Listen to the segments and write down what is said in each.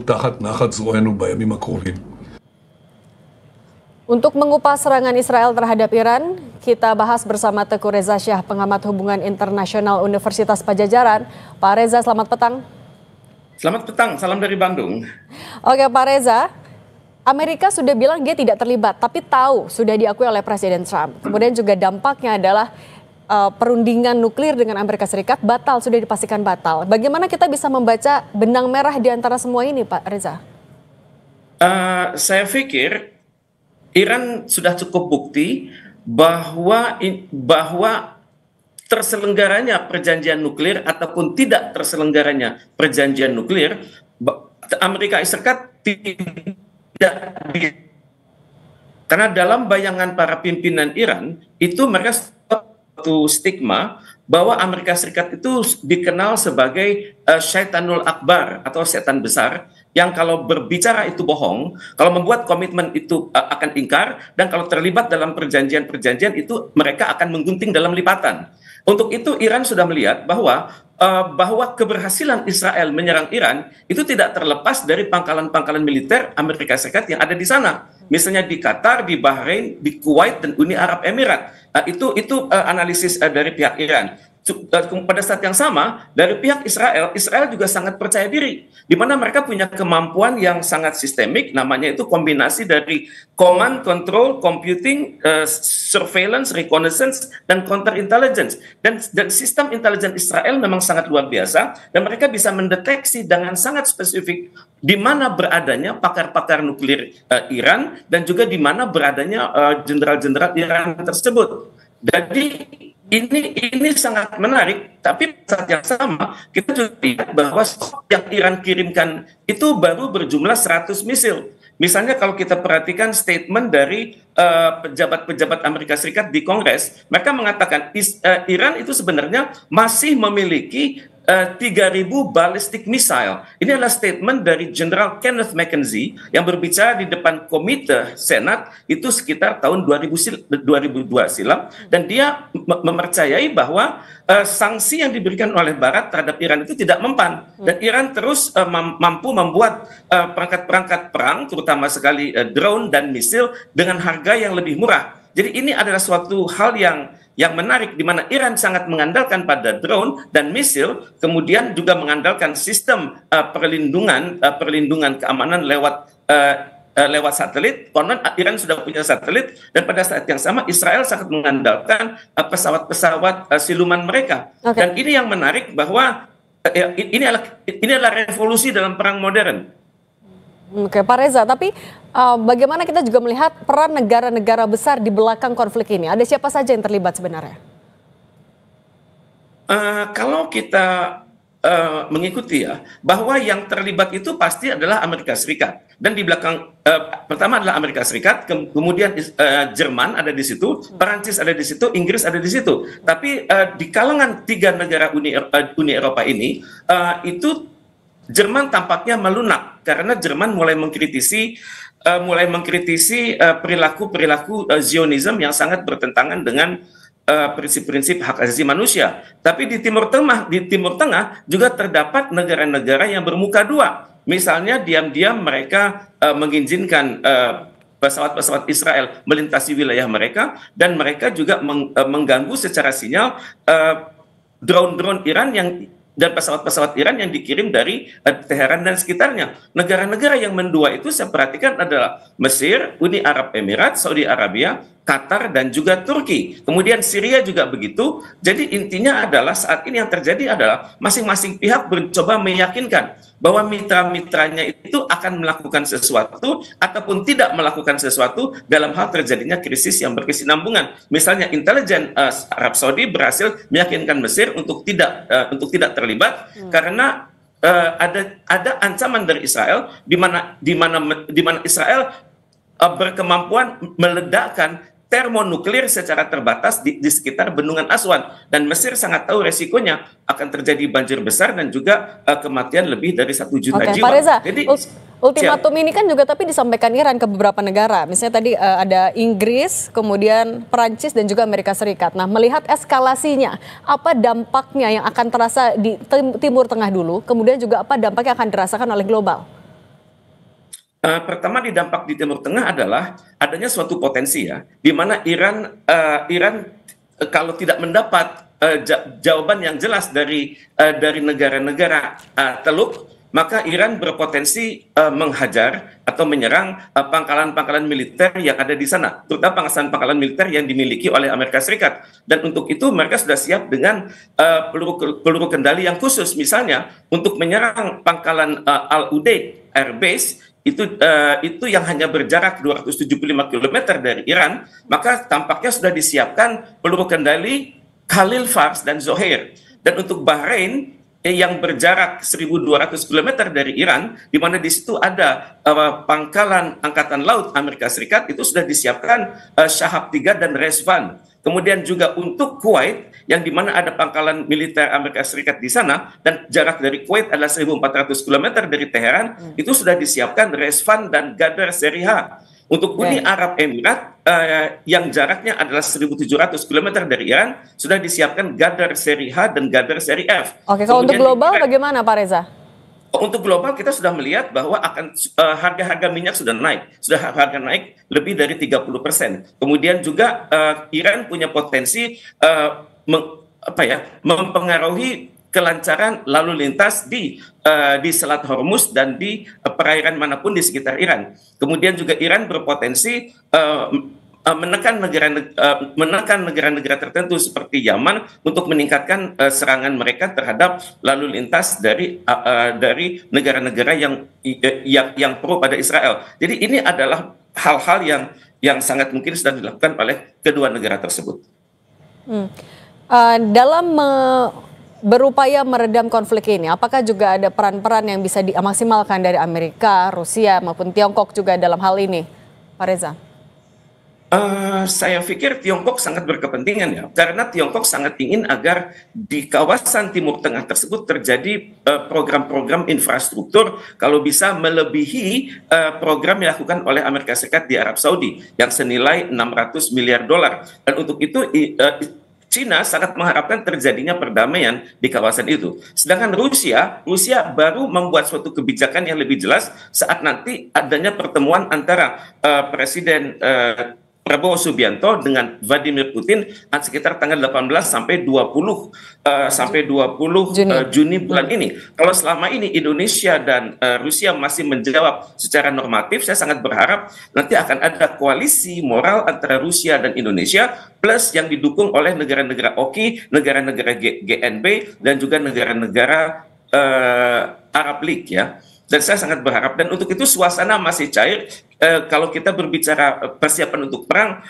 תחת נחת זרוענו בימים הקרובים. Untuk mengupas serangan Israel terhadap Iran, kita bahas bersama Teguh Reza Syah, pengamat hubungan internasional Universitas Padjadjaran. Pak Reza, selamat petang. Selamat petang, salam dari Bandung. Oke Pak Reza, Amerika sudah bilang dia tidak terlibat, tapi tahu sudah diakui oleh Presiden Trump. Kemudian juga dampaknya adalah perundingan nuklir dengan Amerika Serikat batal, sudah dipastikan batal. Bagaimana kita bisa membaca benang merah di antara semua ini Pak Reza? Saya pikir Iran sudah cukup bukti bahwa terselenggaranya perjanjian nuklir ataupun tidak terselenggaranya perjanjian nuklir, Amerika Serikat tidak bisa. Karena dalam bayangan para pimpinan Iran itu mereka satu stigma bahwa Amerika Serikat itu dikenal sebagai syaitanul akbar atau setan besar yang kalau berbicara itu bohong, kalau membuat komitmen itu akan ingkar, dan kalau terlibat dalam perjanjian-perjanjian itu mereka akan menggunting dalam lipatan. Untuk itu Iran sudah melihat bahwa keberhasilan Israel menyerang Iran itu tidak terlepas dari pangkalan-pangkalan militer Amerika Serikat yang ada di sana. Misalnya di Qatar, di Bahrain, di Kuwait, dan Uni Arab Emirat. Itu analisis dari pihak Iran. Pada saat yang sama, dari pihak Israel juga sangat percaya diri, di mana mereka punya kemampuan yang sangat sistemik, namanya itu kombinasi dari command, control, computing, surveillance, reconnaissance, dan counter intelligence. Dan sistem intelijen Israel memang sangat luar biasa, dan mereka bisa mendeteksi dengan sangat spesifik di mana beradanya pakar-pakar nuklir Iran, dan juga di mana beradanya jenderal-jenderal Iran tersebut. Jadi ini sangat menarik, tapi saat yang sama kita juga lihat bahwa stok yang Iran kirimkan itu baru berjumlah 100 misil. Misalnya kalau kita perhatikan statement dari pejabat-pejabat Amerika Serikat di Kongres, mereka mengatakan Iran itu sebenarnya masih memiliki 3.000 ballistic missile. Ini adalah statement dari Jenderal Kenneth McKenzie yang berbicara di depan Komite Senat itu sekitar tahun 2002 silam, dan dia mempercayai bahwa sanksi yang diberikan oleh Barat terhadap Iran itu tidak mempan, dan Iran terus mampu membuat perangkat-perangkat perang, terutama sekali drone dan misil dengan harga yang lebih murah. Jadi ini adalah suatu hal yang menarik, di mana Iran sangat mengandalkan pada drone dan misil, kemudian juga mengandalkan sistem perlindungan keamanan lewat satelit. Konon Iran sudah punya satelit, dan pada saat yang sama Israel sangat mengandalkan pesawat-pesawat siluman mereka. Okay. Dan ini yang menarik bahwa ini adalah revolusi dalam perang modern. Oke, Pak Reza, tapi bagaimana kita juga melihat peran negara-negara besar di belakang konflik ini? Ada siapa saja yang terlibat sebenarnya? Kalau kita mengikuti ya, bahwa yang terlibat itu pasti adalah Amerika Serikat. Dan di belakang, pertama adalah Amerika Serikat, kemudian Jerman ada di situ, Perancis ada di situ, Inggris ada di situ. Tapi di kalangan 3 negara Uni Eropa ini, itu Jerman tampaknya melunak karena Jerman mulai mengkritisi perilaku Zionisme yang sangat bertentangan dengan prinsip-prinsip hak asasi manusia. Tapi di Timur Tengah juga terdapat negara-negara yang bermuka dua. Misalnya diam-diam mereka mengizinkan pesawat-pesawat Israel melintasi wilayah mereka, dan mereka juga mengganggu secara sinyal drone-drone Iran dan pesawat-pesawat Iran yang dikirim dari Teheran dan sekitarnya. Negara-negara yang mendua itu saya perhatikan adalah Mesir, Uni Arab Emirat, Saudi Arabia, Qatar, dan juga Turki. Kemudian Syria juga begitu. Jadi intinya adalah saat ini yang terjadi adalah masing-masing pihak mencoba meyakinkan bahwa mitra-mitranya itu akan melakukan sesuatu ataupun tidak melakukan sesuatu dalam hal terjadinya krisis yang berkesinambungan. Misalnya intelijen Arab Saudi berhasil meyakinkan Mesir untuk tidak terlibat karena ada ancaman dari Israel di mana Israel berkemampuan meledakkan termonuklir secara terbatas di sekitar Bendungan Aswan, dan Mesir sangat tahu resikonya akan terjadi banjir besar dan juga kematian lebih dari 1 juta jiwa. Pak Reza, jadi ultimatum ini kan juga tapi disampaikan Iran ke beberapa negara. Misalnya tadi ada Inggris, kemudian Perancis, dan juga Amerika Serikat. Nah, melihat eskalasinya, apa dampaknya yang akan terasa di Timur Tengah dulu, kemudian juga apa dampak yang akan dirasakan oleh global? Pertama di dampak di Timur Tengah adalah adanya suatu potensi ya, di mana Iran kalau tidak mendapat jawaban yang jelas dari negara-negara Teluk, maka Iran berpotensi menghajar atau menyerang pangkalan-pangkalan militer yang ada di sana, terutama pangkalan militer yang dimiliki oleh Amerika Serikat. Dan untuk itu mereka sudah siap dengan peluru kendali yang khusus, misalnya untuk menyerang pangkalan Al-Udeid Air Base. Itu yang hanya berjarak 275 km dari Iran, maka tampaknya sudah disiapkan peluru kendali Khalil Fars dan Zohair. Dan untuk Bahrain yang berjarak 1.200 km dari Iran, di mana di situ ada pangkalan Angkatan Laut Amerika Serikat, itu sudah disiapkan Shahab 3 dan Resvan. Kemudian juga untuk Kuwait, yang di mana ada pangkalan militer Amerika Serikat di sana, dan jarak dari Kuwait adalah 1.400 km dari Teheran, itu sudah disiapkan Resvan dan Gadar seri H. Untuk Uni Arab Emirat, yang jaraknya adalah 1.700 km dari Iran, sudah disiapkan Gadar seri H dan Gadar seri F. Oke, kalau untuk global bagaimana Pak Reza? Untuk global kita sudah melihat bahwa akan harga-harga minyak sudah harga naik lebih dari 30%. Kemudian juga Iran punya potensi mempengaruhi kelancaran lalu lintas di Selat Hormuz dan di perairan manapun di sekitar Iran. Kemudian juga Iran berpotensi menekan negara-negara tertentu seperti Yaman untuk meningkatkan serangan mereka terhadap lalu lintas dari negara-negara yang pro pada Israel. Jadi ini adalah hal-hal yang sangat mungkin sudah dilakukan oleh kedua negara tersebut. Dalam berupaya meredam konflik ini, apakah juga ada peran-peran yang bisa dimaksimalkan dari Amerika, Rusia maupun Tiongkok juga dalam hal ini, Pak Reza? Saya pikir Tiongkok sangat berkepentingan ya, karena Tiongkok sangat ingin agar di kawasan Timur Tengah tersebut terjadi program-program infrastruktur kalau bisa melebihi program yang dilakukan oleh Amerika Serikat di Arab Saudi yang senilai 600 miliar dolar. Dan untuk itu Cina sangat mengharapkan terjadinya perdamaian di kawasan itu. Sedangkan Rusia baru membuat suatu kebijakan yang lebih jelas saat nanti adanya pertemuan antara Presiden Prabowo Subianto dengan Vladimir Putin sekitar tanggal 18 sampai 20 Juni bulan ini. Kalau selama ini Indonesia dan Rusia masih menjawab secara normatif, saya sangat berharap nanti akan ada koalisi moral antara Rusia dan Indonesia plus yang didukung oleh negara-negara OKI, negara-negara GNB dan juga negara-negara Arab League ya. Dan saya sangat berharap, dan untuk itu suasana masih cair. Kalau kita berbicara persiapan untuk perang,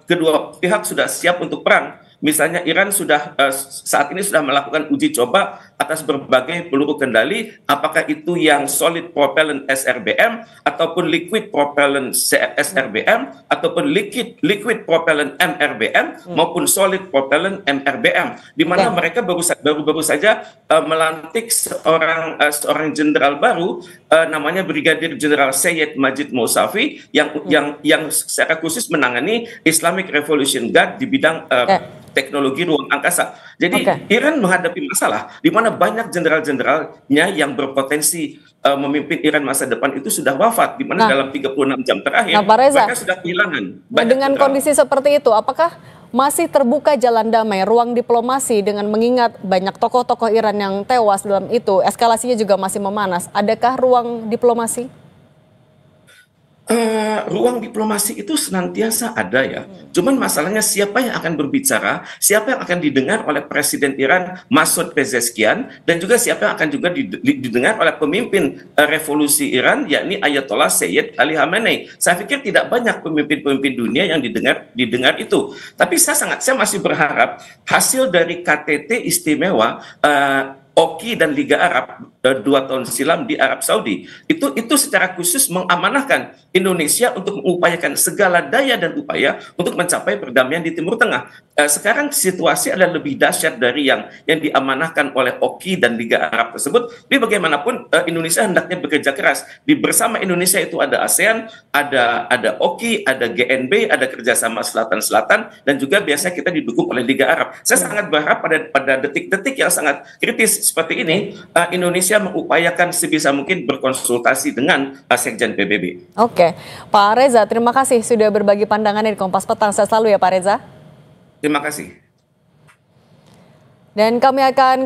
kedua pihak sudah siap untuk perang. Misalnya Iran saat ini sudah melakukan uji coba atas berbagai peluru kendali, apakah itu yang solid propellant SRBM ataupun liquid propellant SRBM ataupun liquid propellant MRBM maupun solid propellant MRBM, di mana mereka baru saja melantik seorang jenderal baru namanya Brigadir Jenderal Syed Majid Mousavi yang secara khusus menangani Islamic Revolution Guard di bidang teknologi ruang angkasa. Jadi Iran menghadapi masalah di mana banyak jenderal-jenderalnya yang berpotensi memimpin Iran masa depan itu sudah wafat, di mana dalam 36 jam terakhir mereka sudah kehilangan. Dengan kondisi seperti itu, apakah masih terbuka jalan damai, ruang diplomasi dengan mengingat banyak tokoh-tokoh Iran yang tewas dalam itu, eskalasinya juga masih memanas. Adakah ruang diplomasi? Ruang diplomasi itu senantiasa ada ya. Cuman masalahnya siapa yang akan berbicara, siapa yang akan didengar oleh Presiden Iran Masoud Pezeshkian, dan juga siapa yang akan juga didengar oleh pemimpin revolusi Iran, yakni Ayatollah Sayyid Ali Khamenei. Saya pikir tidak banyak pemimpin-pemimpin dunia yang didengar itu. Tapi saya masih berharap hasil dari KTT istimewa OKI dan Liga Arab 2 tahun silam di Arab Saudi itu secara khusus mengamanahkan Indonesia untuk mengupayakan segala daya dan upaya untuk mencapai perdamaian di Timur Tengah. Sekarang situasi adalah lebih dahsyat dari yang diamanahkan oleh OKI dan Liga Arab tersebut. Tapi bagaimanapun Indonesia hendaknya bekerja keras. Bersama Indonesia itu ada ASEAN, ada OKI, ada GNB, ada kerjasama Selatan-Selatan, dan juga biasanya kita didukung oleh Liga Arab. Saya sangat berharap pada detik-detik yang sangat kritis seperti ini, Indonesia mengupayakan sebisa mungkin berkonsultasi dengan Sekjen PBB. Oke, Pak Reza, terima kasih sudah berbagi pandangannya di Kompas Petang. Sehat selalu ya Pak Reza. Terima kasih. Dan kami akan